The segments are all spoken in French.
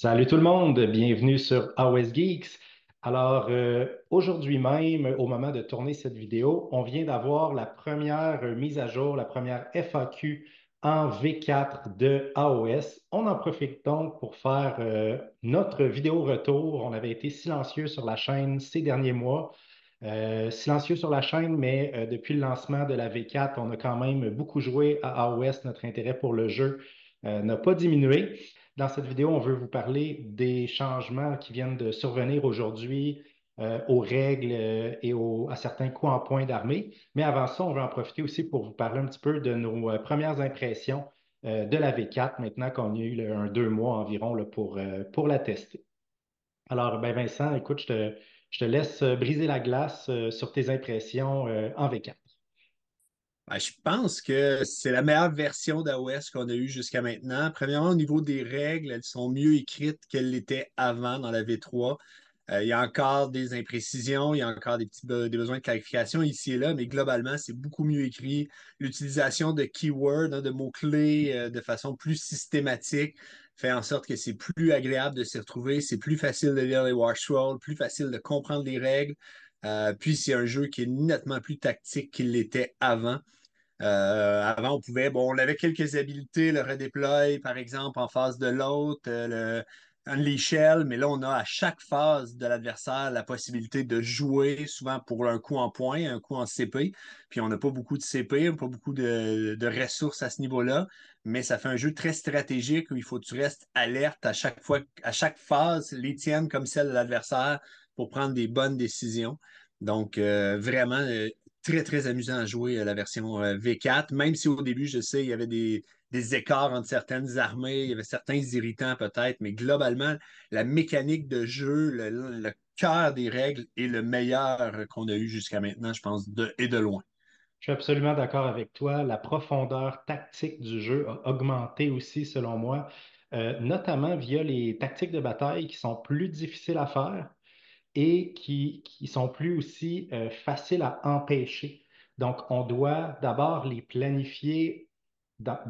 Salut tout le monde, bienvenue sur AOS Geeks. Aujourd'hui même, au moment de tourner cette vidéo, on vient d'avoir la première mise à jour, la première FAQ en V4 de AOS. On en profite donc pour faire notre vidéo retour. On avait été silencieux sur la chaîne ces derniers mois. Silencieux sur la chaîne, mais depuis le lancement de la V4, on a quand même beaucoup joué à AOS. Notre intérêt pour le jeu n'a pas diminué. Dans cette vidéo, on veut vous parler des changements qui viennent de survenir aujourd'hui aux règles à certains coups en point d'armée. Mais avant ça, on veut en profiter aussi pour vous parler un petit peu de nos premières impressions de la V4, maintenant qu'on a eu un 2 mois environ là, pour la tester. Ben Vincent, écoute, je te laisse briser la glace sur tes impressions en V4. Je pense que c'est la meilleure version d'AOS qu'on a eue jusqu'à maintenant. Premièrement, au niveau des règles, elles sont mieux écrites qu'elles l'étaient avant dans la V3. Il y a encore des imprécisions, il y a encore des besoins de clarification ici et là, mais globalement, c'est beaucoup mieux écrit. L'utilisation de keywords, hein, de mots-clés de façon plus systématique fait en sorte que c'est plus agréable de s'y retrouver, c'est plus facile de lire les watch scrolls, plus facile de comprendre les règles. Puis c'est un jeu qui est nettement plus tactique qu'il l'était avant. Avant, on avait quelques habiletés, le redéploy, par exemple, en face de l'autre, Unleash Shell, mais là, on a à chaque phase de l'adversaire la possibilité de jouer, souvent pour un coup en point, un coup en CP. Puis on n'a pas beaucoup de CP, pas beaucoup de ressources à ce niveau-là, mais ça fait un jeu très stratégique où il faut que tu restes alerte à chaque fois, à chaque phase, les tiennes comme celle de l'adversaire pour prendre des bonnes décisions. Donc, vraiment, très, très amusant à jouer la version V4, même si au début, je sais, il y avait des écarts entre certaines armées, il y avait certains irritants peut-être, mais globalement, la mécanique de jeu, le cœur des règles est le meilleur qu'on a eu jusqu'à maintenant, je pense, et de loin. Je suis absolument d'accord avec toi. La profondeur tactique du jeu a augmenté aussi, selon moi, notamment via les tactiques de bataille qui sont plus difficiles à faire et qui sont plus aussi faciles à empêcher. Donc, on doit d'abord les planifier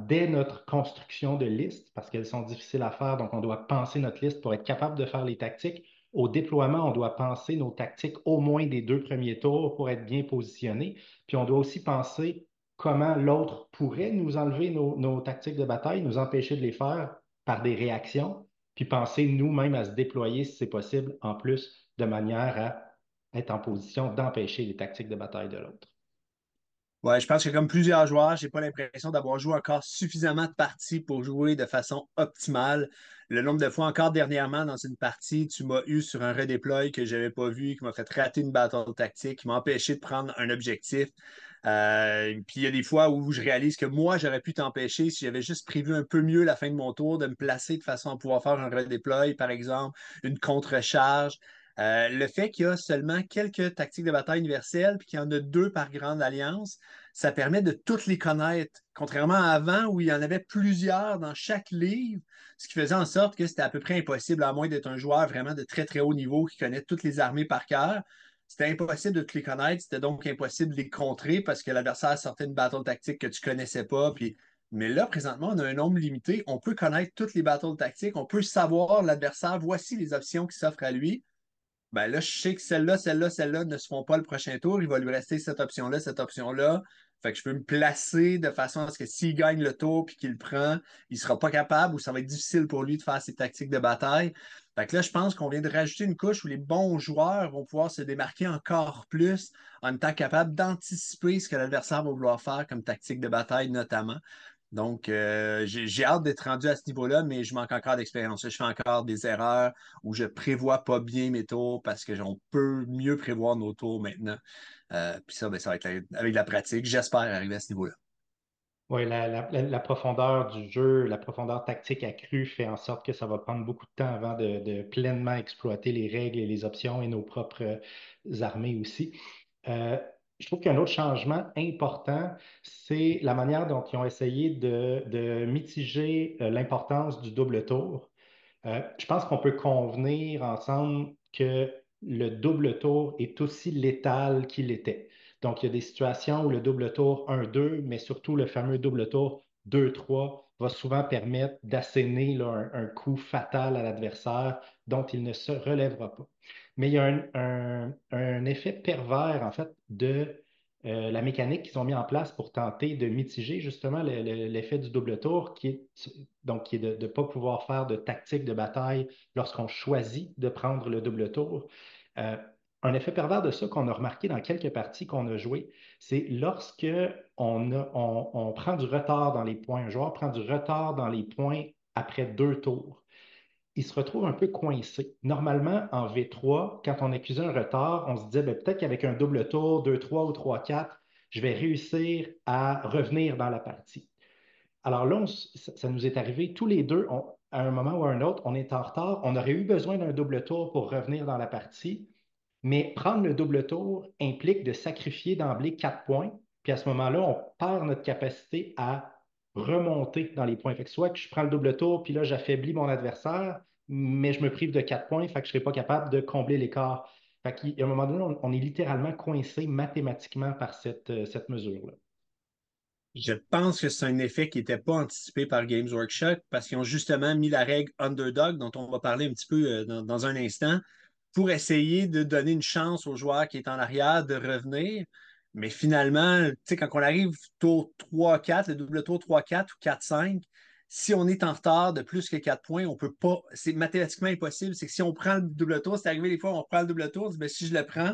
dès notre construction de liste parce qu'elles sont difficiles à faire. Donc, on doit penser notre liste pour être capable de faire les tactiques. Au déploiement, on doit penser nos tactiques au moins des 2 premiers tours pour être bien positionné. Puis, on doit aussi penser comment l'autre pourrait nous enlever nos tactiques de bataille, nous empêcher de les faire par des réactions, puis penser nous-mêmes à se déployer si c'est possible en plus de manière à être en position d'empêcher les tactiques de bataille de l'autre. Ouais, je pense que comme plusieurs joueurs, j'ai pas l'impression d'avoir joué encore suffisamment de parties pour jouer de façon optimale. Le nombre de fois encore dernièrement dans une partie, tu m'as eu sur un redéploy que j'avais pas vu, qui m'a fait rater une battle tactique, qui m'a empêché de prendre un objectif. Puis il y a des fois où je réalise que moi, j'aurais pu t'empêcher si j'avais juste prévu un peu mieux la fin de mon tour, de me placer de façon à pouvoir faire un redéploy, par exemple, une contre-charge. Le fait qu'il y a seulement quelques tactiques de bataille universelles, puis qu'il y en a deux par grande alliance, ça permet de toutes les connaître. Contrairement à avant, où il y en avait plusieurs dans chaque livre, ce qui faisait en sorte que c'était à peu près impossible, à moins d'être un joueur vraiment de très très haut niveau qui connaît toutes les armées par cœur. C'était impossible de toutes les connaître, c'était donc impossible de les contrer parce que l'adversaire sortait une battle tactique que tu connaissais pas. Mais là, présentement, on a un nombre limité. On peut connaître toutes les battles tactiques, on peut savoir l'adversaire, voici les options qui s'offrent à lui. Ben là, je sais que celle-là ne se font pas le prochain tour. Il va lui rester cette option-là, cette option-là. Fait que je peux me placer de façon à ce que s'il gagne le tour puis qu'il le prend, il sera pas capable ou ça va être difficile pour lui de faire ses tactiques de bataille. Fait que là, je pense qu'on vient de rajouter une couche où les bons joueurs vont pouvoir se démarquer encore plus en étant capables d'anticiper ce que l'adversaire va vouloir faire comme tactique de bataille, notamment. Donc, j'ai hâte d'être rendu à ce niveau-là, mais je manque encore d'expérience. Je fais encore des erreurs où je prévois pas bien mes tours parce que on peut mieux prévoir nos tours maintenant. Puis ça, ben, ça va être avec la pratique. J'espère arriver à ce niveau-là. Oui, la profondeur du jeu, la profondeur tactique accrue fait en sorte que ça va prendre beaucoup de temps avant de pleinement exploiter les règles et les options et nos propres armées aussi. Euh, je trouve qu'un autre changement important, c'est la manière dont ils ont essayé de mitiger l'importance du double tour. Je pense qu'on peut convenir ensemble que le double tour est aussi létal qu'il était. Donc, il y a des situations où le double tour 1-2, mais surtout le fameux double tour 2-3 va souvent permettre d'asséner là, un coup fatal à l'adversaire dont il ne se relèvera pas. Mais il y a un effet pervers, en fait, de la mécanique qu'ils ont mis en place pour tenter de mitiger justement l'effet du double tour, qui est de ne pas pouvoir faire de tactique de bataille lorsqu'on choisit de prendre le double tour. Euh, un effet pervers de ça qu'on a remarqué dans quelques parties qu'on a jouées, c'est lorsque on prend du retard dans les points, un joueur prend du retard dans les points après 2 tours, il se retrouve un peu coincé. Normalement, en V3, quand on accusait un retard, on se disait ben, peut-être qu'avec un double tour, 2-3 ou 3-4, je vais réussir à revenir dans la partie. Alors là, ça nous est arrivé tous les deux, à un moment ou à un autre, on est en retard, on aurait eu besoin d'un double tour pour revenir dans la partie, mais prendre le double tour implique de sacrifier d'emblée 4 points, puis à ce moment-là, on perd notre capacité à remonter dans les points. Fait que soit que je prends le double tour, puis là, j'affaiblis mon adversaire, mais je me prive de 4 points, fait que je ne serai pas capable de combler l'écart. Fait qu'à un moment donné, on est littéralement coincé mathématiquement par cette mesure-là. Je pense que c'est un effet qui n'était pas anticipé par Games Workshop parce qu'ils ont justement mis la règle underdog, dont on va parler un petit peu dans un instant, pour essayer de donner une chance au joueur qui est en arrière de revenir. Mais finalement, tu sais, quand on arrive tour 3-4, le double tour 3-4 ou 4-5, si on est en retard de plus que 4 points, on peut pas, c'est mathématiquement impossible. C'est que si on prend le double tour, c'est arrivé des fois, on prend le double tour, on dit, ben, si je le prends,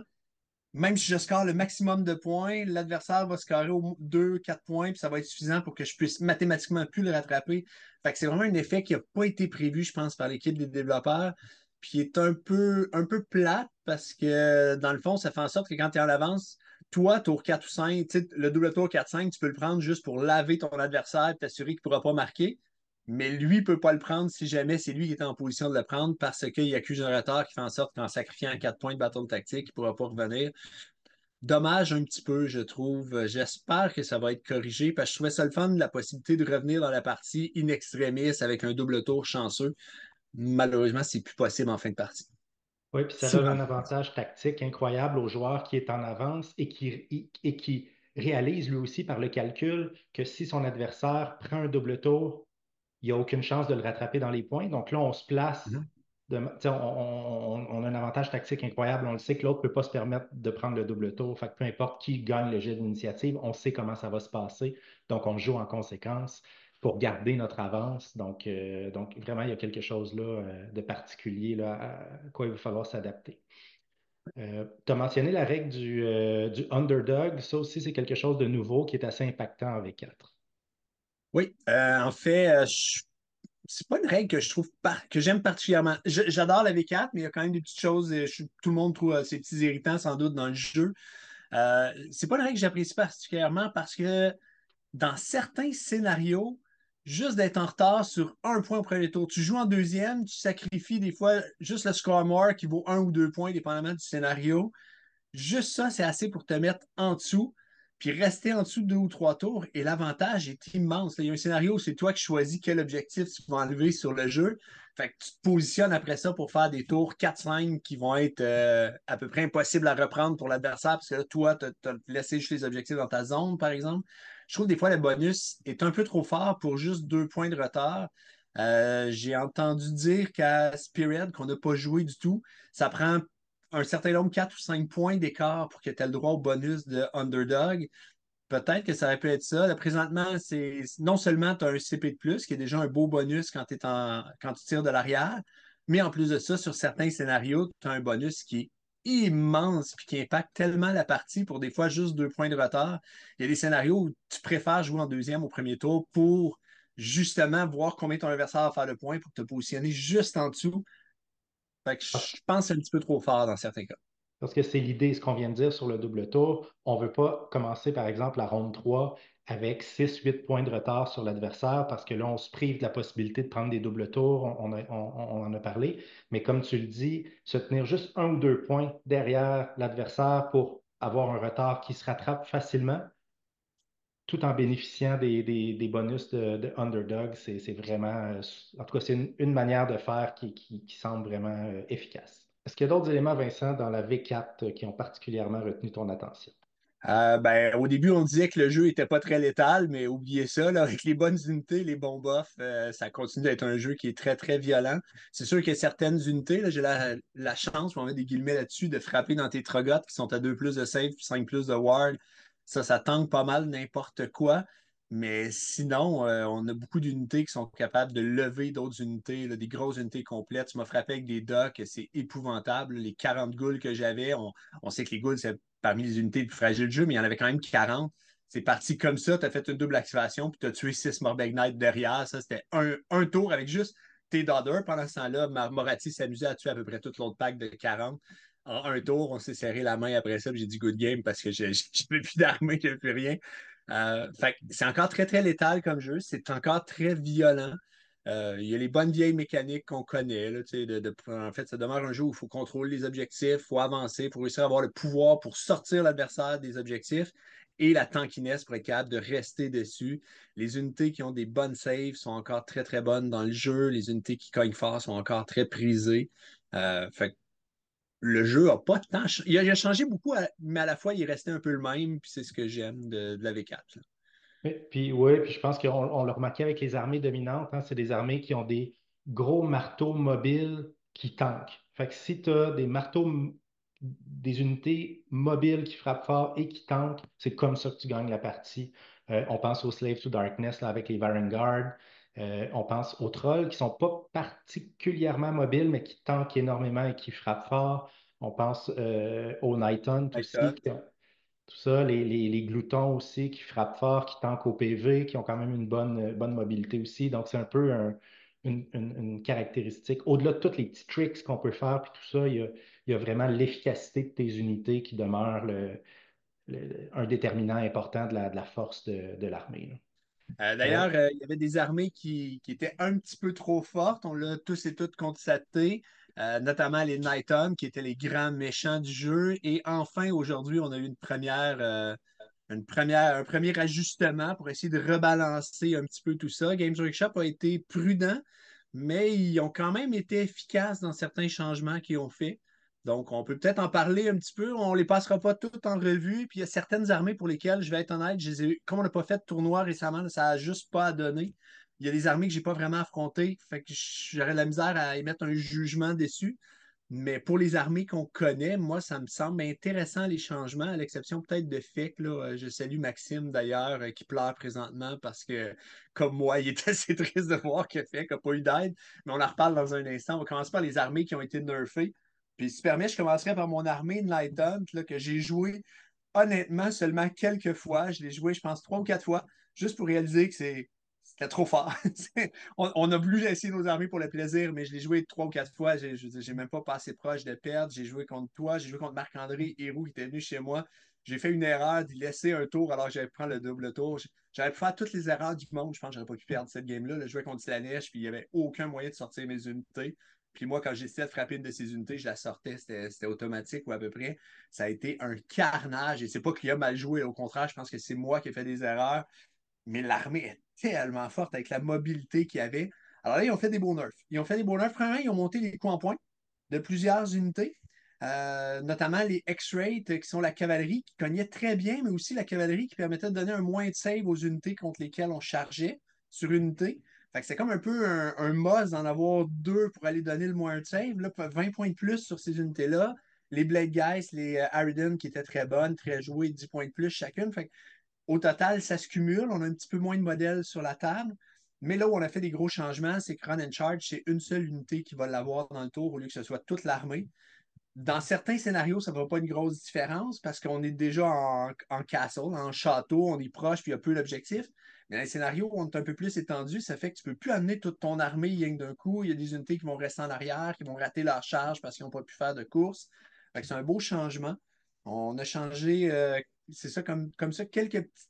même si je score le maximum de points, l'adversaire va scorer au 2, 4 points, puis ça va être suffisant pour que je puisse mathématiquement plus le rattraper. Fait que c'est vraiment un effet qui n'a pas été prévu, je pense, par l'équipe des développeurs, puis qui est un peu plate parce que, dans le fond, ça fait en sorte que quand tu es en avance, toi, tour 4 ou 5, le double tour 4-5, tu peux le prendre juste pour laver ton adversaire et t'assurer qu'il ne pourra pas marquer. Mais lui ne peut pas le prendre si jamais c'est lui qui est en position de le prendre parce qu'il accuse un retard qui fait en sorte qu'en sacrifiant 4 points de bâton de tactique, il ne pourra pas revenir. Dommage un petit peu, je trouve. J'espère que ça va être corrigé parce que je trouvais ça le fun, la possibilité de revenir dans la partie in extremis avec un double tour chanceux. Malheureusement, c'est plus possible en fin de partie. Oui, puis ça Si donne dans un le fond. avantage tactique incroyable au joueur qui est en avance et qui réalise lui aussi par le calcul que si son adversaire prend un double tour, il n'y a aucune chance de le rattraper dans les points. Donc là, on se place, Mhm. tu sais, on a un avantage tactique incroyable. On le sait que l'autre ne peut pas se permettre de prendre le double tour. Fait que peu importe qui gagne le jet d'initiative, on sait comment ça va se passer. Donc, on joue en conséquence pour garder notre avance. Donc vraiment, il y a quelque chose là, de particulier là, à quoi il va falloir s'adapter. Tu as mentionné la règle du underdog. Ça aussi, c'est quelque chose de nouveau qui est assez impactant en V4. Oui, en fait, c'est pas une règle que je trouve que j'aime particulièrement. J'adore la V4, mais il y a quand même des petites choses. Tout le monde trouve ces petits irritants sans doute dans le jeu. C'est pas une règle que j'apprécie particulièrement parce que dans certains scénarios, juste d'être en retard sur un point au premier tour. Tu joues en deuxième, tu sacrifies des fois juste le score more qui vaut 1 ou 2 points, dépendamment du scénario. Juste ça, c'est assez pour te mettre en dessous, puis rester en dessous de 2 ou 3 tours. Et l'avantage est immense. Il y a un scénario où c'est toi qui choisis quel objectif tu vas enlever sur le jeu. Fait que tu te positionnes après ça pour faire des tours 4-5 qui vont être à peu près impossibles à reprendre pour l'adversaire, parce que là, toi, tu as laissé juste les objectifs dans ta zone, par exemple. Je trouve que des fois, le bonus est un peu trop fort pour juste 2 points de retard. J'ai entendu dire qu'à Spirit, qu'on n'a pas joué du tout, ça prend un certain nombre, 4 ou 5 points d'écart pour que tu aies le droit au bonus de underdog. Peut-être que ça aurait pu être ça. Là, présentement, c'est non seulement tu as un CP de plus, qui est déjà un beau bonus quand tu tires de l'arrière, mais en plus de ça, sur certains scénarios, tu as un bonus qui est immense puis qui impacte tellement la partie pour des fois juste 2 points de retard. Il y a des scénarios où tu préfères jouer en deuxième au premier tour pour justement voir combien ton adversaire va faire le point pour te positionner juste en dessous. Fait que je pense que c'est un petit peu trop fort dans certains cas. Parce que c'est l'idée, ce qu'on vient de dire sur le double tour. On ne veut pas commencer, par exemple, la ronde 3 avec 6-8 points de retard sur l'adversaire parce que là, on se prive de la possibilité de prendre des doubles tours. On en a parlé. Mais comme tu le dis, se tenir juste 1 ou 2 points derrière l'adversaire pour avoir un retard qui se rattrape facilement, tout en bénéficiant des bonus de underdog, c'est vraiment, en tout cas, c'est une manière de faire qui semble vraiment efficace. Est-ce qu'il y a d'autres éléments, Vincent, dans la V4 qui ont particulièrement retenu ton attention? Au début, on disait que le jeu était pas très létal, mais oubliez ça, là, avec les bonnes unités, les bons buffs, ça continue d'être un jeu qui est très, très violent. C'est sûr qu'il y a certaines unités, là, j'ai la chance, on met des guillemets là-dessus, de frapper dans tes trogottes qui sont à 2 plus de save puis 5 plus de ward. Ça tank pas mal n'importe quoi. Mais sinon, on a beaucoup d'unités qui sont capables de lever d'autres unités, là, des grosses unités complètes. Tu m'as frappé avec des docks, c'est épouvantable. Les 40 ghouls que j'avais, on sait que les ghouls, c'est parmi les unités les plus fragiles du jeu, mais il y en avait quand même 40. C'est parti comme ça, tu as fait une double activation, puis tu as tué 6 Morbeg Knight derrière. Ça, c'était un tour avec juste tes Dodders. Pendant ce temps-là, Moratti s'amusait à tuer à peu près tout l'autre pack de 40. En un tour, on s'est serré la main après ça, puis j'ai dit good game parce que j'avais plus d'armée, j'avais plus rien. C'est encore très, très létal comme jeu. C'est encore très violent. Il y a les bonnes vieilles mécaniques qu'on connaît. Là, en fait, ça demeure un jeu où il faut contrôler les objectifs, il faut avancer, il faut réussir à avoir le pouvoir pour sortir l'adversaire des objectifs et la tankiness pour être capable de rester dessus. Les unités qui ont des bonnes saves sont encore très, très bonnes dans le jeu. Les unités qui cognent fort sont encore très prisées. Fait que le jeu a pas tant. Il a changé beaucoup, mais à la fois, il est resté un peu le même, puis c'est ce que j'aime de la V4. Là. Puis oui, puis je pense qu'on l'a remarqué avec les armées dominantes, hein, c'est des armées qui ont des gros marteaux mobiles qui tankent. Fait que si tu as des des unités mobiles qui frappent fort et qui tankent, c'est comme ça que tu gagnes la partie. On pense aux Slave to Darkness là, avec les Varangard. On pense aux trolls qui sont pas particulièrement mobiles, mais qui tankent énormément et qui frappent fort. On pense aux Night Hunt aussi, Python. tout ça, les gloutons aussi qui frappent fort, qui tankent au PV, qui ont quand même une bonne mobilité aussi. Donc, c'est un peu une caractéristique. Au-delà de tous les petits tricks qu'on peut faire, puis tout ça, il y a vraiment l'efficacité de tes unités qui demeure un déterminant important de la force de l'armée. Là. D'ailleurs, il y avait des armées qui étaient un petit peu trop fortes. On l'a tous et toutes constaté, notamment les Nighton, qui étaient les grands méchants du jeu. Et enfin, aujourd'hui, on a eu un premier ajustement pour essayer de rebalancer un petit peu tout ça. Games Workshop a été prudent, mais ils ont quand même été efficaces dans certains changements qu'ils ont fait. Donc, on peut peut-être en parler un petit peu. On ne les passera pas toutes en revue. Puis, il y a certaines armées pour lesquelles, je vais être honnête, comme on n'a pas fait de tournoi récemment, ça n'a juste pas à donner. Il y a des armées que je n'ai pas vraiment affrontées. Fait que j'aurais de la misère à émettre un jugement dessus. Mais pour les armées qu'on connaît, moi, ça me semble intéressant les changements, à l'exception peut-être de FEC. Là. Je salue Maxime d'ailleurs, qui pleure présentement parce que, comme moi, il est assez triste de voir que FEC n'a pas eu d'aide. Mais on en reparle dans un instant. On va commencer par les armées qui ont été nerfées. Puis, si tu permets, je commencerai par mon armée Night Hunt, là, que j'ai joué honnêtement seulement quelques fois. Je l'ai joué, je pense, 3 ou 4 fois, juste pour réaliser que c'était trop fort. On a voulu essayer nos armées pour le plaisir, mais je l'ai joué 3 ou 4 fois. J'ai même pas passé proche de perdre. J'ai joué contre toi, j'ai joué contre Marc-André Héroux qui était venu chez moi. J'ai fait une erreur d'y laisser un tour alors que j'avais pris le double tour. J'avais pu faire toutes les erreurs du monde. Je pense que j'aurais pas pu perdre cette game-là. Là, je jouais contre la neige, puis il n'y avait aucun moyen de sortir mes unités. Puis moi, quand j'essayais de frapper une de ces unités, je la sortais, c'était automatique ou à peu près. Ça a été un carnage. Et c'est pas qu'il a mal joué, au contraire, je pense que c'est moi qui ai fait des erreurs. Mais l'armée est tellement forte avec la mobilité qu'il y avait. Alors là, ils ont fait des beaux nerfs. Ils ont fait des beaux nerfs. Premièrement, ils ont monté les coups en point de plusieurs unités, notamment les X-Ray, qui sont la cavalerie, qui cognait très bien, mais aussi la cavalerie qui permettait de donner un moins de save aux unités contre lesquelles on chargeait sur unité. Fait que c'est comme un peu un must d'en avoir deux pour aller donner le moins de save. Là, 20 points de plus sur ces unités-là. Les Blade Guys, les Aridon qui étaient très bonnes, très jouées, 10 points de plus chacune. Fait que, au total, ça se cumule. On a un petit peu moins de modèles sur la table. Mais là où on a fait des gros changements, c'est que Run and Charge, c'est une seule unité qui va l'avoir dans le tour au lieu que ce soit toute l'armée. Dans certains scénarios, ça ne va pas une grosse différence parce qu'on est déjà en castle, en château, on est proche, puis il y a peu d'objectifs. Mais dans les scénarios où on est un peu plus étendu, ça fait que tu ne peux plus amener toute ton armée rien que d'un coup. Il y a des unités qui vont rester en arrière, qui vont rater leur charge parce qu'ils n'ont pas pu faire de course. Fait que c'est un beau changement. On a changé, c'est ça, comme ça, quelques petits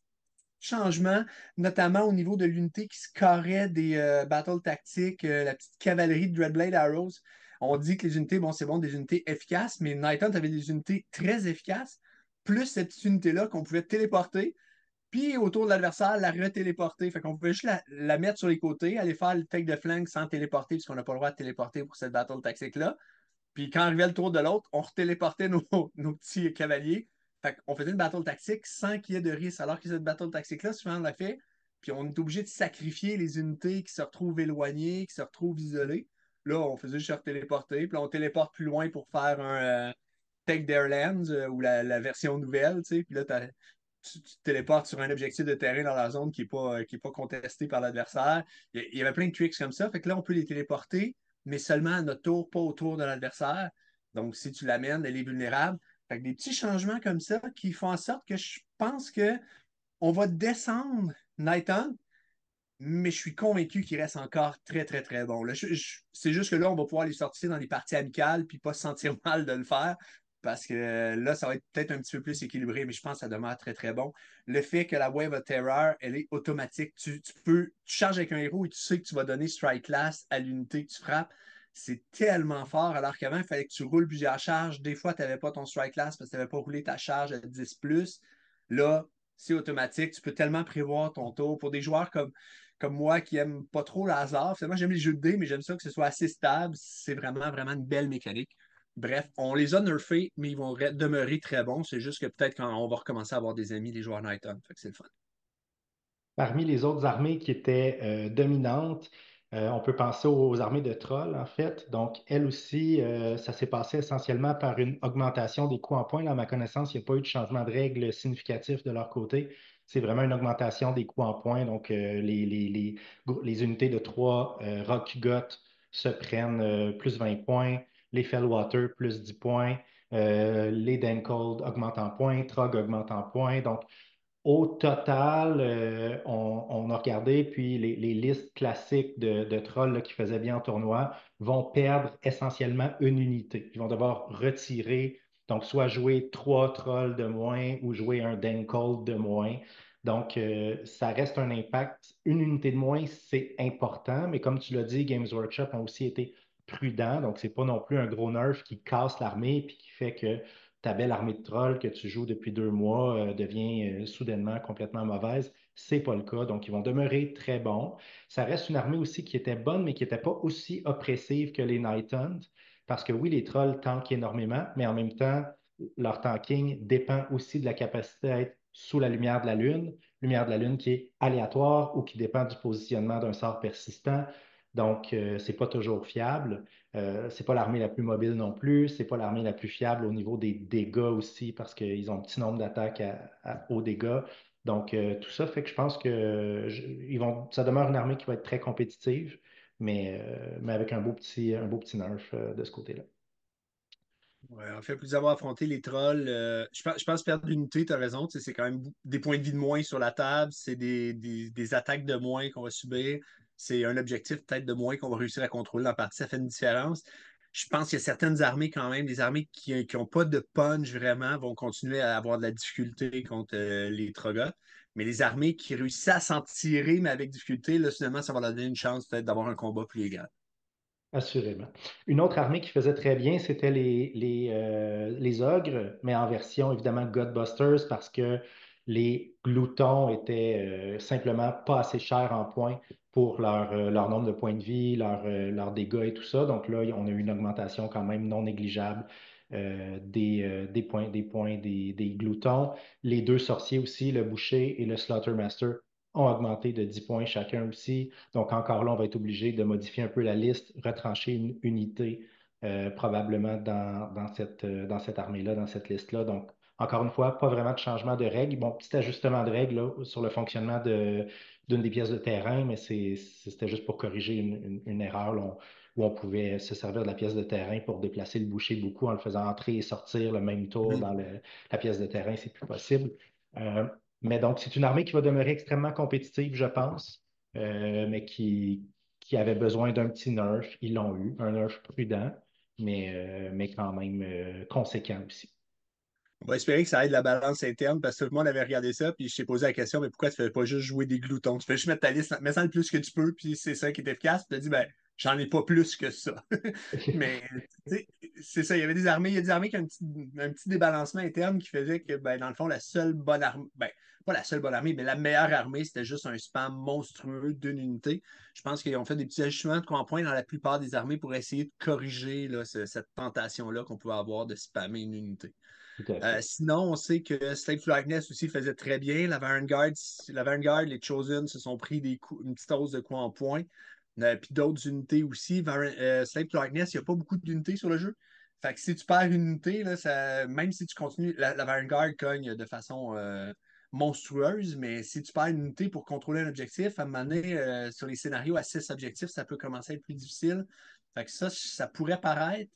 changements, notamment au niveau de l'unité qui se carrait des battles tactiques, la petite cavalerie de Dreadblade Arrows. On dit que les unités, bon, c'est bon, des unités efficaces, mais Night Hunt avait des unités très efficaces, plus cette petite unité-là qu'on pouvait téléporter, puis autour de l'adversaire, la retéléporter. Fait qu'on pouvait juste la mettre sur les côtés, aller faire le take de flank sans téléporter, puisqu'on n'a pas le droit de téléporter pour cette battle tactique-là. Puis quand arrivait le tour de l'autre, on retéléportait nos petits cavaliers. Fait qu'on faisait une battle tactique sans qu'il y ait de risque. Alors que cette battle tactique-là, souvent, on l'a fait, puis on est obligé de sacrifier les unités qui se retrouvent éloignées, qui se retrouvent isolées. Là, on faisait juste se téléporter, puis là, on téléporte plus loin pour faire un Take Their Lands ou la version nouvelle, tu sais. Puis là, tu te téléportes sur un objectif de terrain dans la zone qui est pas contesté par l'adversaire. Il y avait plein de tricks comme ça. Fait que là, on peut les téléporter, mais seulement à notre tour, pas autour de l'adversaire. Donc, si tu l'amènes, elle est vulnérable. Fait que des petits changements comme ça qui font en sorte que je pense que on va descendre Nighton, mais je suis convaincu qu'il reste encore très, très, très bon. Là, c'est juste que là, on va pouvoir les sortir dans les parties amicales puis pas se sentir mal de le faire parce que là, ça va être peut-être un petit peu plus équilibré, mais je pense que ça demeure très, très bon. Le fait que la Wave of Terror, elle est automatique. Tu charges avec un héros et tu sais que tu vas donner Strike Class à l'unité que tu frappes. C'est tellement fort, alors qu'avant, il fallait que tu roules plusieurs charges. Des fois, tu n'avais pas ton Strike Class parce que tu n'avais pas roulé ta charge à 10+. Là, c'est automatique. Tu peux tellement prévoir ton tour. Pour des joueurs comme moi qui aime pas trop le hasard. Finalement, j'aime les jeux de dés, mais j'aime ça que ce soit assez stable. C'est vraiment, vraiment une belle mécanique. Bref, on les a nerfés, mais ils vont demeurer très bons. C'est juste que peut-être quand on va recommencer à avoir des amis, les joueurs Nighton. Fait que c'est le fun. Parmi les autres armées qui étaient dominantes, on peut penser aux armées de trolls, en fait. Donc, elles aussi, ça s'est passé essentiellement par une augmentation des coûts en points. Là, à ma connaissance, il n'y a pas eu de changement de règles significatif de leur côté. C'est vraiment une augmentation des coûts en points. Donc, les unités de 3 Rock Goth se prennent plus 20 points, les Fellwater plus 10 points, les Dancold augmentent en points, Trog augmente en points. Donc, au total, on a regardé, puis les listes classiques de trolls là, qui faisaient bien en tournoi vont perdre essentiellement une unité. Ils vont devoir retirer, donc soit jouer 3 trolls de moins ou jouer un Cold de moins. Donc, ça reste un impact. Une unité de moins, c'est important, mais comme tu l'as dit, Games Workshop ont aussi été prudents. Donc, c'est pas non plus un gros nerf qui casse l'armée puis qui fait que ta belle armée de trolls que tu joues depuis 2 mois devient soudainement complètement mauvaise. C'est pas le cas. Donc, ils vont demeurer très bons. Ça reste une armée aussi qui était bonne, mais qui n'était pas aussi oppressive que les Night Hunt. Parce que oui, les trolls tankent énormément, mais en même temps, leur tanking dépend aussi de la capacité à être sous la lumière de la Lune qui est aléatoire ou qui dépend du positionnement d'un sort persistant. Donc, c'est pas toujours fiable. C'est pas l'armée la plus mobile non plus. C'est pas l'armée la plus fiable au niveau des dégâts aussi parce qu'ils ont un petit nombre d'attaques aux dégâts. Donc, tout ça fait que je pense que ça demeure une armée qui va être très compétitive, mais avec un beau petit nerf de ce côté-là. Ouais, en fait, plus avoir affronté les trolls, je pense perdre l'unité, tu as raison. Tu sais, c'est quand même des points de vie de moins sur la table, c'est des attaques de moins qu'on va subir, c'est un objectif peut-être de moins qu'on va réussir à contrôler dans la partie, ça fait une différence. Je pense qu'il y a certaines armées quand même, des armées qui n'ont pas de punch vraiment, vont continuer à avoir de la difficulté contre les Troggoth. Mais les armées qui réussissent à s'en tirer, mais avec difficulté, là, finalement, ça va leur donner une chance peut-être d'avoir un combat plus égal. Assurément. Une autre armée qui faisait très bien, c'était les ogres, mais en version évidemment Godbusters parce que les gloutons étaient simplement pas assez chers en points pour leur nombre de points de vie, leurs dégâts et tout ça. Donc là, on a eu une augmentation quand même non négligeable des gloutons. Les 2 sorciers aussi, le boucher et le slaughtermaster, ont augmenté de 10 points chacun aussi. Donc, encore là, on va être obligé de modifier un peu la liste, retrancher une unité probablement dans cette armée-là, dans cette liste-là. Donc, encore une fois, pas vraiment de changement de règles. Bon, petit ajustement de règles là, sur le fonctionnement d'une des pièces de terrain, mais c'était juste pour corriger une erreur là, où on pouvait se servir de la pièce de terrain pour déplacer le boucher beaucoup en le faisant entrer et sortir le même tour Mhm. dans la pièce de terrain. C'est plus possible. Euh, mais donc, c'est une armée qui va demeurer extrêmement compétitive, je pense, mais qui avait besoin d'un petit nerf. Ils l'ont eu, un nerf prudent, mais quand même conséquent aussi. On va espérer que ça aide la balance interne parce que tout le monde avait regardé ça, puis je t'ai posé la question, mais pourquoi tu fais pas juste jouer des gloutons? Tu fais juste mettre ta liste, mets ça le plus que tu peux, puis c'est ça qui est efficace. Tu te dis, ben, j'en ai pas plus que ça. Mais tu sais, c'est ça, il y avait des armées. Il y a des armées qui ont un petit débalancement interne qui faisait que, ben, dans le fond, la seule bonne armée, ben, pas la seule bonne armée, mais la meilleure armée, c'était juste un spam monstrueux d'une unité. Je pense qu'ils ont fait des petits ajustements de points dans la plupart des armées pour essayer de corriger là, cette tentation-là qu'on pouvait avoir de spammer une unité. Tout à fait. Sinon, on sait que Slave to Darkness aussi faisait très bien. La Vanguard, les Chosen se sont pris une petite hausse de coups en point. Puis d'autres unités aussi. Slave to Darkness, il n'y a pas beaucoup d'unités sur le jeu. Fait que si tu perds une unité, là, même si tu continues, la Vanguard cogne de façon monstrueuse, mais si tu perds une unité pour contrôler un objectif, à un moment donné, sur les scénarios à 6 objectifs, ça peut commencer à être plus difficile. Fait que ça pourrait paraître.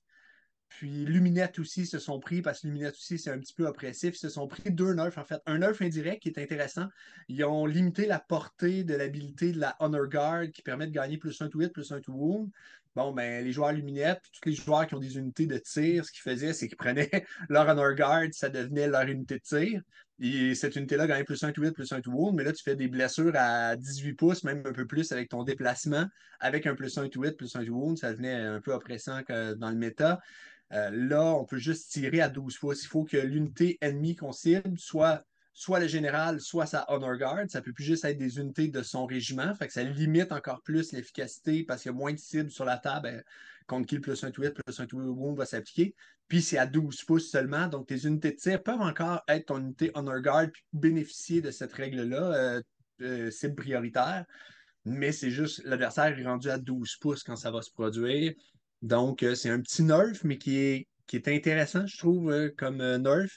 Puis Luminette aussi se sont pris, parce que Luminette aussi, c'est un petit peu oppressif, ils se sont pris deux nerfs, en fait. Un nerf indirect qui est intéressant. Ils ont limité la portée de l'habilité de la Honor Guard qui permet de gagner plus un to hit, plus un to wound. Bon, ben, les joueurs Luminette, puis tous les joueurs qui ont des unités de tir, ce qu'ils faisaient, c'est qu'ils prenaient leur Honor Guard, ça devenait leur unité de tir. Et cette unité-là gagnait plus un to hit, plus un to wound, mais là, tu fais des blessures à 18 pouces, même un peu plus avec ton déplacement, avec un plus un to hit, plus un to wound, ça devenait un peu oppressant dans le méta. Là, on peut juste tirer à 12 pouces. Il faut que l'unité ennemie qu'on cible soit le général, soit sa Honor Guard. Ça peut plus juste être des unités de son régiment. Fait que ça limite encore plus l'efficacité parce qu'il y a moins de cibles sur la table contre qui le plus un tweet, plus un tweet wound va s'appliquer. Puis c'est à 12 pouces seulement. Donc tes unités de tir peuvent encore être ton unité Honor Guard puis bénéficier de cette règle-là, cible prioritaire. Mais c'est juste l'adversaire est rendu à 12 pouces quand ça va se produire. Donc, c'est un petit nerf, mais qui est intéressant, je trouve, comme nerf.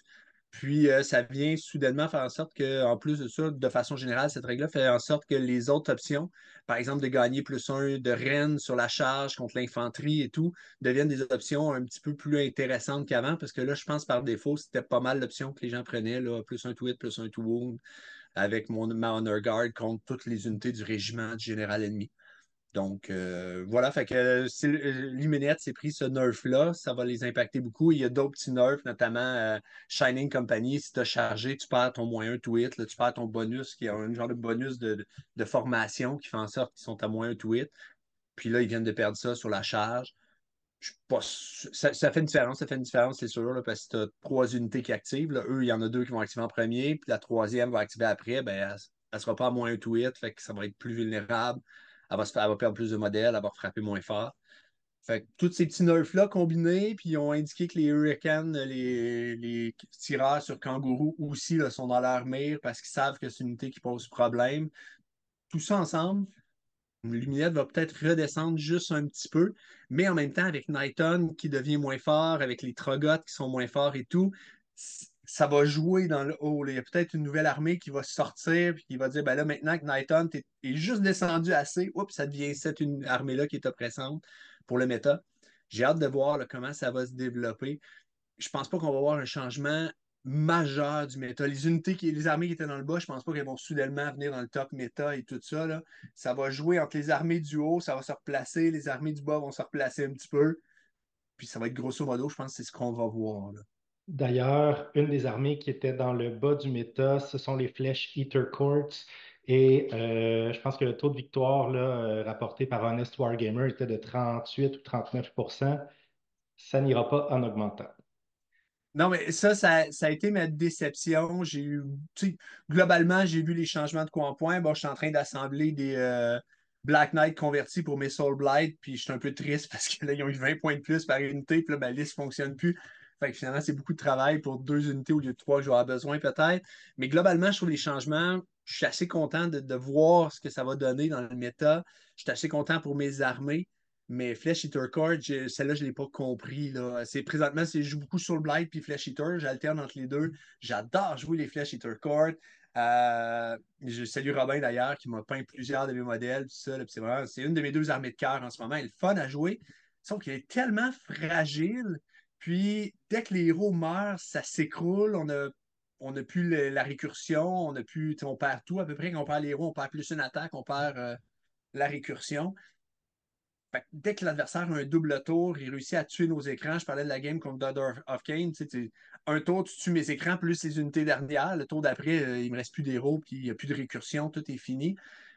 Puis, ça vient soudainement faire en sorte que, en plus de ça, de façon générale, cette règle-là fait en sorte que les autres options, par exemple, de gagner plus un de reine sur la charge contre l'infanterie et tout, deviennent des options un petit peu plus intéressantes qu'avant, parce que là, je pense par défaut, c'était pas mal l'option que les gens prenaient, là, plus un to hit, plus un to wound, avec ma Honor Guard contre toutes les unités du régiment du général ennemi. Donc, voilà, fait que Luminette s'est pris ce nerf-là, ça va les impacter beaucoup. Il y a d'autres petits nerfs, notamment Shining Company. Si tu as chargé, tu perds ton moins un to hit, là, tu perds ton bonus, qui est un genre de bonus de formation qui fait en sorte qu'ils sont à moins un to hit. Puis là, ils viennent de perdre ça sur la charge. Je suis pas ça fait une différence, c'est sûr, là, parce que tu as trois unités qui activent. Là. Eux, il y en a deux qui vont activer en premier, puis la troisième va activer après. Ben, elle ne sera pas à moins un to hit, fait que ça va être plus vulnérable. Elle va perdre plus de modèles, elle va frapper moins fort. Fait que tous ces petits nerfs-là combinés, puis ils ont indiqué que les Hurricanes, les tireurs sur kangourou aussi là, sont dans leur mire parce qu'ils savent que c'est une unité qui pose problème. Tout ça ensemble, Luminette va peut-être redescendre juste un petit peu, mais en même temps, avec Nighton qui devient moins fort, avec les Trogottes qui sont moins forts et tout, ça va jouer dans le haut. Là. Il y a peut-être une nouvelle armée qui va sortir et qui va dire ben là, maintenant que Nighton est juste descendu assez, oups, ça devient cette une armée-là qui est oppressante pour le méta. J'ai hâte de voir là, comment ça va se développer. Je pense pas qu'on va voir un changement majeur du méta. Les armées qui étaient dans le bas, je pense pas qu'elles vont soudainement venir dans le top méta et tout ça. Là. Ça va jouer entre les armées du haut, ça va se replacer, les armées du bas vont se replacer un petit peu. Puis ça va être grosso modo, je pense que c'est ce qu'on va voir. Là. D'ailleurs, une des armées qui était dans le bas du méta, ce sont les Flesh Eater Courts. Et je pense que le taux de victoire là, rapporté par Honest Wargamer était de 38 ou 39%. Ça n'ira pas en augmentant. Non, mais ça a été ma déception. Globalement, j'ai vu les changements de coin en point. Bon, je suis en train d'assembler des Black Knight convertis pour mes Soul Blight, puis je suis un peu triste parce que là, ils ont eu 20 points de plus par unité, puis là, ma liste ne fonctionne plus. Fait que finalement, c'est beaucoup de travail pour deux unités au lieu de trois que je vais avoir besoin peut-être. Mais globalement, je trouve les changements, je suis assez content de voir ce que ça va donner dans le méta. Je suis assez content pour mes armées. Mais Flesh Eater Court, celle-là, je ne l'ai pas compris. Là. Présentement, je joue beaucoup sur le Blight puis Flesh Eater. J'alterne entre les deux. J'adore jouer les Flesh Eater Court. Je salue Robin d'ailleurs qui m'a peint plusieurs de mes modèles. Tout ça, là, c'est une de mes deux armées de cœur en ce moment. Elle est fun à jouer. Sauf qu'elle est tellement fragile. Puis dès que les héros meurent, ça s'écroule. On n'a plus la récursion. On perd tout à peu près. Quand on perd les héros, on perd plus une attaque, on perd la récursion. Fait que dès que l'adversaire a un double tour, il réussit à tuer nos écrans. Je parlais de la game contre Daughter of Cain. Un tour, tu tues mes écrans, plus les unités dernières. Le tour d'après, il ne me reste plus d'héros, puis il n'y a plus de récursion, tout est fini.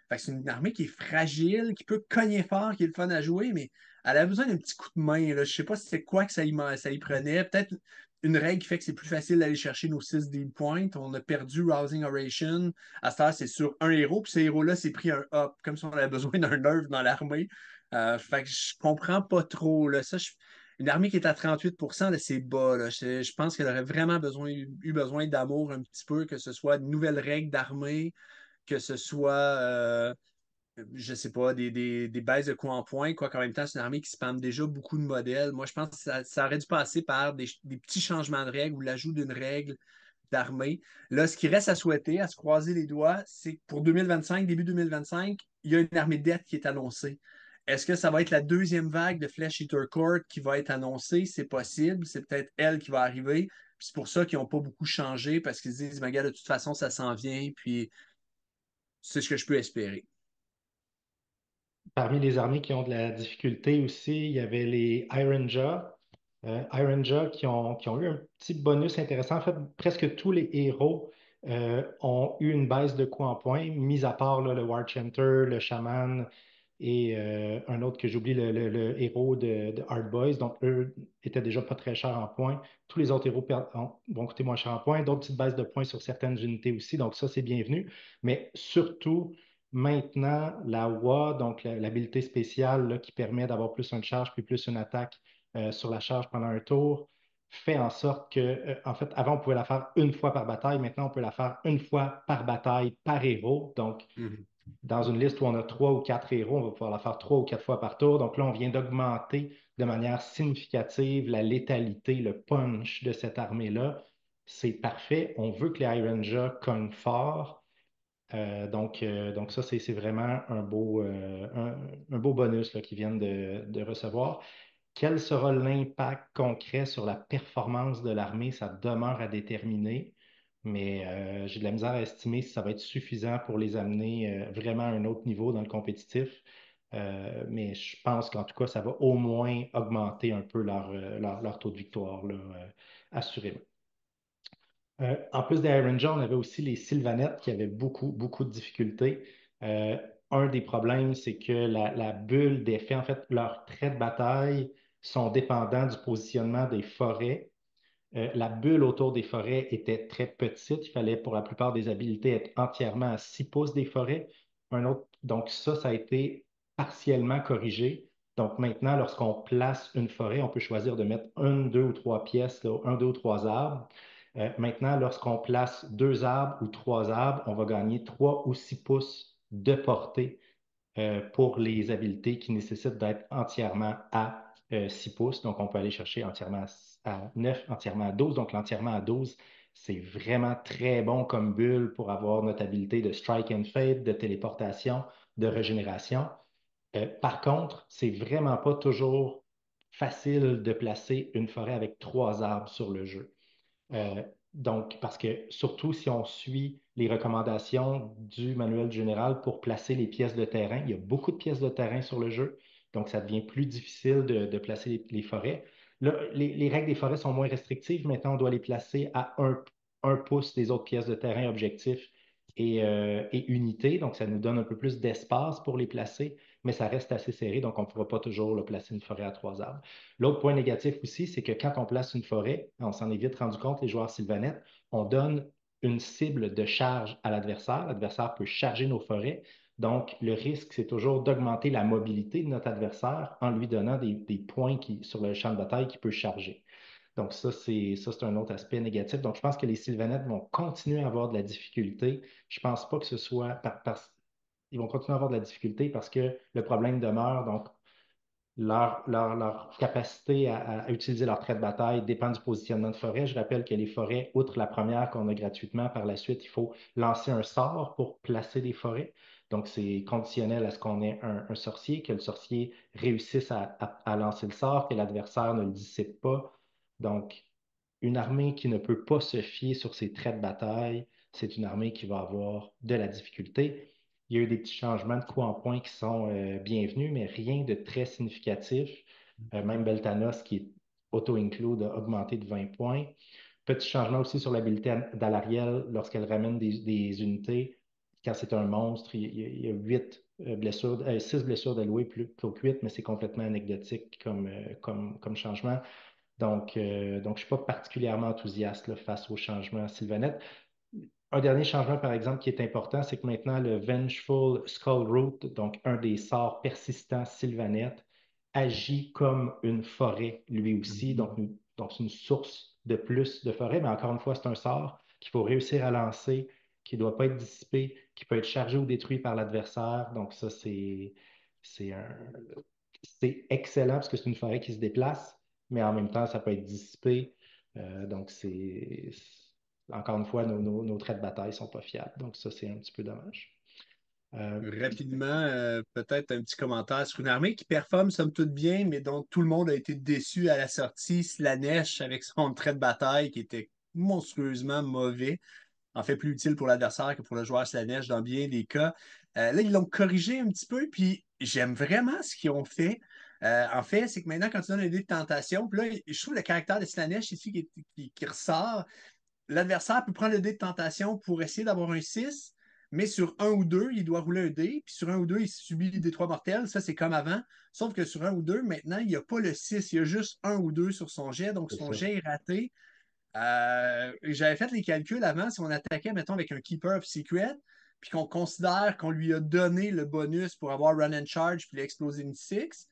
Fait que c'est une armée qui est fragile, qui peut cogner fort, qui est le fun à jouer, mais elle a besoin d'un petit coup de main. Là. Je sais pas si c'est quoi que ça y prenait. Peut-être une règle qui fait que c'est plus facile d'aller chercher nos 6 deal points. On a perdu Rousing Oration. À cette heure, c'est sur un héros, puis ce héros-là s'est pris un up, comme si on avait besoin d'un nerf dans l'armée. Fait que je comprends pas trop. Là. Une armée qui est à 38%, là, c'est bas. Là. Je pense qu'elle aurait vraiment eu besoin d'amour un petit peu, que ce soit de nouvelles règles d'armée, que ce soit, je sais pas, des baisses de coups en point, quoi qu'en même temps, c'est une armée qui spamme déjà beaucoup de modèles. Moi, je pense que ça aurait dû passer par des petits changements de règles ou l'ajout d'une règle d'armée. Là, ce qui reste à souhaiter, à se croiser les doigts, c'est que pour 2025, début 2025, il y a une armée de dette qui est annoncée. Est-ce que ça va être la deuxième vague de Flesh Eater Court qui va être annoncée? C'est possible. C'est peut-être elle qui va arriver. Puis c'est pour ça qu'ils n'ont pas beaucoup changé parce qu'ils se disent, mais gars, de toute façon, ça s'en vient. Puis c'est ce que je peux espérer. Parmi les armées qui ont de la difficulté aussi, il y avait les Iron Jaw. Iron Jaw qui ont eu un petit bonus intéressant. En fait, presque tous les héros ont eu une baisse de coups en point, mis à part là, le War Chanter, le Shaman et un autre que j'oublie, le héros de Hard Boys. Donc, eux étaient déjà pas très chers en points. Tous les autres héros vont coûter moins cher en points. D'autres petites baisses de points sur certaines unités aussi. Donc, ça, c'est bienvenu. Mais surtout, maintenant, la WA, donc l'habilité spéciale là, qui permet d'avoir plus une charge puis plus une attaque sur la charge pendant un tour, fait en sorte que, en fait, avant, on pouvait la faire une fois par bataille. Maintenant, on peut la faire une fois par bataille, par héros. Donc, Mhm. dans une liste où on a trois ou quatre héros, on va pouvoir la faire trois ou quatre fois par tour. Donc là, on vient d'augmenter de manière significative la létalité, le punch de cette armée-là. C'est parfait. On veut que les Ironja cognent fort. Donc ça, c'est vraiment un beau bonus là, qu'ils viennent de recevoir. Quel sera l'impact concret sur la performance de l'armée? Ça demeure à déterminer, mais j'ai de la misère à estimer si ça va être suffisant pour les amener vraiment à un autre niveau dans le compétitif. Mais je pense qu'en tout cas, ça va au moins augmenter un peu leur taux de victoire, là, assurément. En plus des Iron Jaw, on avait aussi les Sylvanettes qui avaient beaucoup de difficultés. Euh, un des problèmes, c'est que la bulle d'effet, en fait, leurs traits de bataille sont dépendants du positionnement des forêts. La bulle autour des forêts était très petite. Il fallait pour la plupart des habilités être entièrement à 6 pouces des forêts. Donc ça a été partiellement corrigé. Donc maintenant, lorsqu'on place une forêt, on peut choisir de mettre une, deux ou trois pièces, là, un, deux ou trois arbres. Maintenant, lorsqu'on place deux arbres ou trois arbres, on va gagner 3 ou 6 pouces de portée pour les habiletés qui nécessitent d'être entièrement à 6 pouces. Donc, on peut aller chercher entièrement à 9, entièrement à 12. Donc, l'entièrement à 12, c'est vraiment très bon comme bulle pour avoir notre habilité de strike and fade, de téléportation, de régénération. Par contre, c'est vraiment pas toujours facile de placer une forêt avec trois arbres sur le jeu. Euh, donc, parce que surtout si on suit les recommandations du manuel général pour placer les pièces de terrain, il y a beaucoup de pièces de terrain sur le jeu, donc ça devient plus difficile de placer les forêts. Là, les règles des forêts sont moins restrictives. Maintenant, on doit les placer à un pouce des autres pièces de terrain objectifs et unités. Donc, ça nous donne un peu plus d'espace pour les placer, mais ça reste assez serré, donc on ne pourra pas toujours là, placer une forêt à trois arbres. L'autre point négatif aussi, c'est que quand on place une forêt, on s'en est vite rendu compte, les joueurs sylvanettes, on donne une cible de charge à l'adversaire. L'adversaire peut charger nos forêts. Donc, le risque, c'est toujours d'augmenter la mobilité de notre adversaire en lui donnant des points sur le champ de bataille qu'il peut charger. Donc, ça, c'est un autre aspect négatif. Donc, je pense que les sylvanettes vont continuer à avoir de la difficulté. Je ne pense pas que ce soit ils vont continuer à avoir de la difficulté parce que le problème demeure. Donc, leur capacité à utiliser leur trait de bataille dépend du positionnement de forêt. Je rappelle que les forêts, outre la première qu'on a gratuitement, par la suite, il faut lancer un sort pour placer des forêts. Donc, c'est conditionnel à ce qu'on ait un sorcier, que le sorcier réussisse à lancer le sort, que l'adversaire ne le dissipe pas. Donc, une armée qui ne peut pas se fier sur ses traits de bataille, c'est une armée qui va avoir de la difficulté. Il y a eu des petits changements de coups en point qui sont bienvenus, mais rien de très significatif. Même Beltanos, qui est auto-include, a augmenté de 20 points. Petit changement aussi sur l'habilité d'Alariel lorsqu'elle ramène des unités. quand c'est un monstre, il y a 6 blessures d'allouées plutôt que 8, mais c'est complètement anecdotique comme changement. Donc, je ne suis pas particulièrement enthousiaste là, face au changement Sylvanette. Un dernier changement, par exemple, qui est important, c'est que maintenant, le Vengeful Skullroot, donc un des sorts persistants Sylvanette, agit comme une forêt, lui aussi. Donc c'est une source de plus de forêt, mais encore une fois, c'est un sort qu'il faut réussir à lancer, qui ne doit pas être dissipé, qui peut être chargé ou détruit par l'adversaire. Donc ça, c'est un, c'est excellent parce que c'est une forêt qui se déplace, mais en même temps, ça peut être dissipé. Donc, encore une fois, nos traits de bataille ne sont pas fiables. Donc, ça, c'est un petit peu dommage. Rapidement, peut-être un petit commentaire sur une armée qui performe somme toute bien, mais dont tout le monde a été déçu à la sortie. Slanesh avec son trait de bataille qui était monstrueusement mauvais, en fait plus utile pour l'adversaire que pour le joueur Slanesh dans bien des cas. Là, ils l'ont corrigé un petit peu, puis j'aime vraiment ce qu'ils ont fait. En fait, c'est que maintenant, quand tu donnes un dé de tentation, puis là, je trouve le caractère de Slanesh ici qui ressort. L'adversaire peut prendre le dé de tentation pour essayer d'avoir un 6, mais sur un ou deux, il doit rouler un dé, puis sur un ou deux, il subit des 3 mortels. Ça, c'est comme avant. Sauf que sur un ou deux, maintenant, il n'y a pas le 6, il y a juste un ou deux sur son jet, donc C'est son ça. jet est raté. J'avais fait les calculs avant, si on attaquait, mettons, avec un Keeper of Secret, puis qu'on considère qu'on lui a donné le bonus pour avoir Run and Charge, puis l'Explosive 6,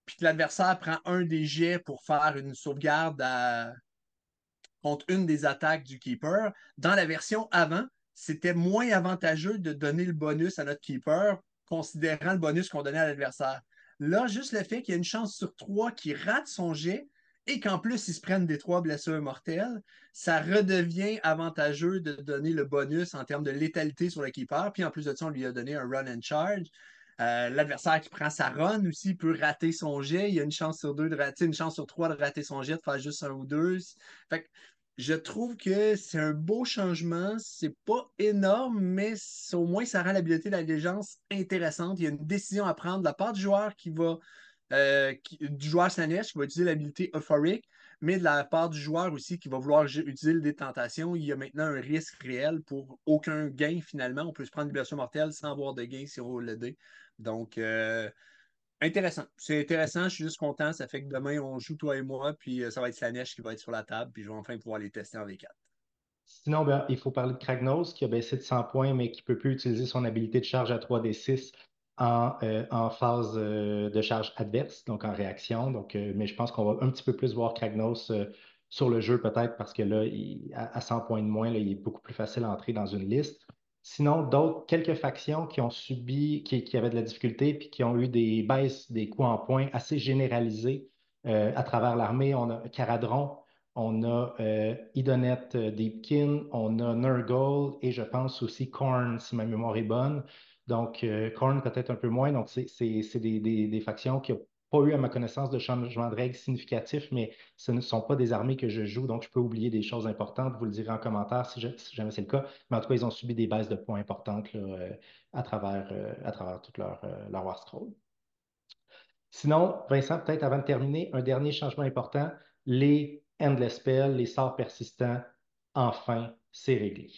puis que l'adversaire prend un des jets pour faire une sauvegarde contre une des attaques du Keeper. Dans la version avant, c'était moins avantageux de donner le bonus à notre Keeper, considérant le bonus qu'on donnait à l'adversaire. Là, juste le fait qu'il y a une chance sur trois qu'il rate son jet et qu'en plus, il se prenne des 3 blessures mortelles, ça redevient avantageux de donner le bonus en termes de létalité sur le Keeper. Puis en plus de ça, on lui a donné un run and charge. L'adversaire qui prend sa run aussi peut rater son jet. Il y a une chance sur deux de rater, une chance sur trois de rater son jet, de faire juste un ou deux. Fait que je trouve que c'est un beau changement. C'est pas énorme, mais au moins ça rend l'habileté de l'allégeance intéressante. Il y a une décision à prendre de la part du joueur du joueur Slanesh qui va utiliser l'habilité euphorique, mais de la part du joueur aussi qui va vouloir utiliser le dé de tentation. Il y a maintenant un risque réel pour aucun gain finalement. On peut se prendre une blessure mortelle sans avoir de gain si on roule le dé. Donc, intéressant. C'est intéressant. Je suis juste content. Ça fait que demain, on joue toi et moi, puis ça va être Slanesh qui va être sur la table, puis je vais enfin pouvoir les tester en V4. Sinon, ben, il faut parler de Kragnos qui a baissé de 100 points, mais qui ne peut plus utiliser son habilité de charge à 3d6 en phase de charge adverse, donc en réaction. Donc, mais je pense qu'on va un petit peu plus voir Kragnos sur le jeu, peut-être parce que là, à 100 points de moins, là, il est beaucoup plus facile à entrer dans une liste. Sinon, quelques factions qui ont subi, qui avaient de la difficulté, puis qui ont eu des baisses des coûts en points assez généralisées à travers l'armée. On a Caradron. On a Idonet Deepkin, on a Nurgle et je pense aussi Korn, si ma mémoire est bonne. Donc, Korn peut-être un peu moins. Donc, c'est des factions qui n'ont pas eu, à ma connaissance, de changement de règles significatif, mais ce ne sont pas des armées que je joue, donc je peux oublier des choses importantes. Vous le direz en commentaire si jamais c'est le cas. Mais en tout cas, ils ont subi des baisses de points importantes là, à travers toute leur War Scroll. Sinon, Vincent, peut-être avant de terminer, un dernier changement important, les Endless Spells, les sorts persistants, enfin, c'est réglé.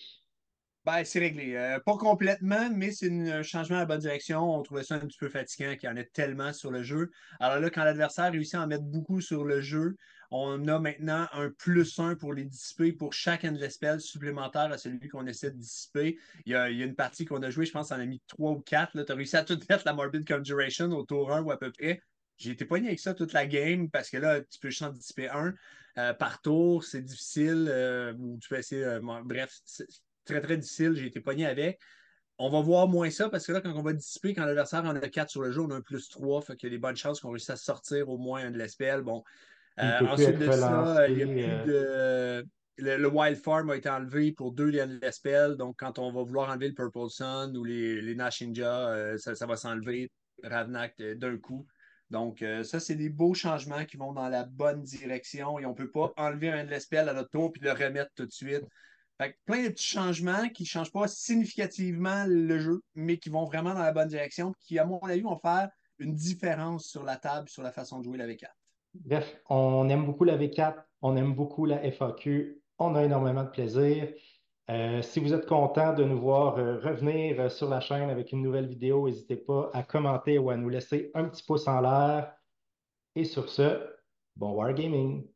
Ben, c'est réglé. Pas complètement, mais c'est un changement à la bonne direction. On trouvait ça un petit peu fatigant qu'il y en ait tellement sur le jeu. Alors là, quand l'adversaire réussit à en mettre beaucoup sur le jeu, on a maintenant un +1 pour les dissiper pour chaque endless spell supplémentaire à celui qu'on essaie de dissiper. Il y a une partie qu'on a jouée, je pense qu'on en a mis 3 ou 4. Tu as réussi à tout mettre la Morbid Conjuration au tour 1 ou à peu près. J'ai été poigné avec ça toute la game parce que là, tu peux juste en dissiper un par tour. C'est difficile. Ou tu peux essayer. Bref, très, très difficile. J'ai été pogné avec. On va voir moins ça parce que là, quand on va dissiper, quand l'adversaire en a 4 sur le jeu, on a un +3. Fait qu'il y a des bonnes chances qu'on réussisse à sortir au moins un de l'espèce. Bon. Il ne peut plus Ensuite être de relancé. ça, il n'y a plus de. Le Wild Farm a été enlevé pour 2 des spells. Donc, quand on va vouloir enlever le Purple Sun ou les Nashinja, ça va s'enlever Ravnak d'un coup. Donc, ça, c'est des beaux changements qui vont dans la bonne direction et on ne peut pas enlever un Endless Spell à notre tour puis le remettre tout de suite. Fait que plein de petits changements qui ne changent pas significativement le jeu, mais qui vont vraiment dans la bonne direction, qui, à mon avis, vont faire une différence sur la table, sur la façon de jouer la V4. Bref, on aime beaucoup la V4, on aime beaucoup la FAQ, on a énormément de plaisir. Si vous êtes content de nous voir revenir sur la chaîne avec une nouvelle vidéo, n'hésitez pas à commenter ou à nous laisser un petit pouce en l'air. Et sur ce, bon wargaming!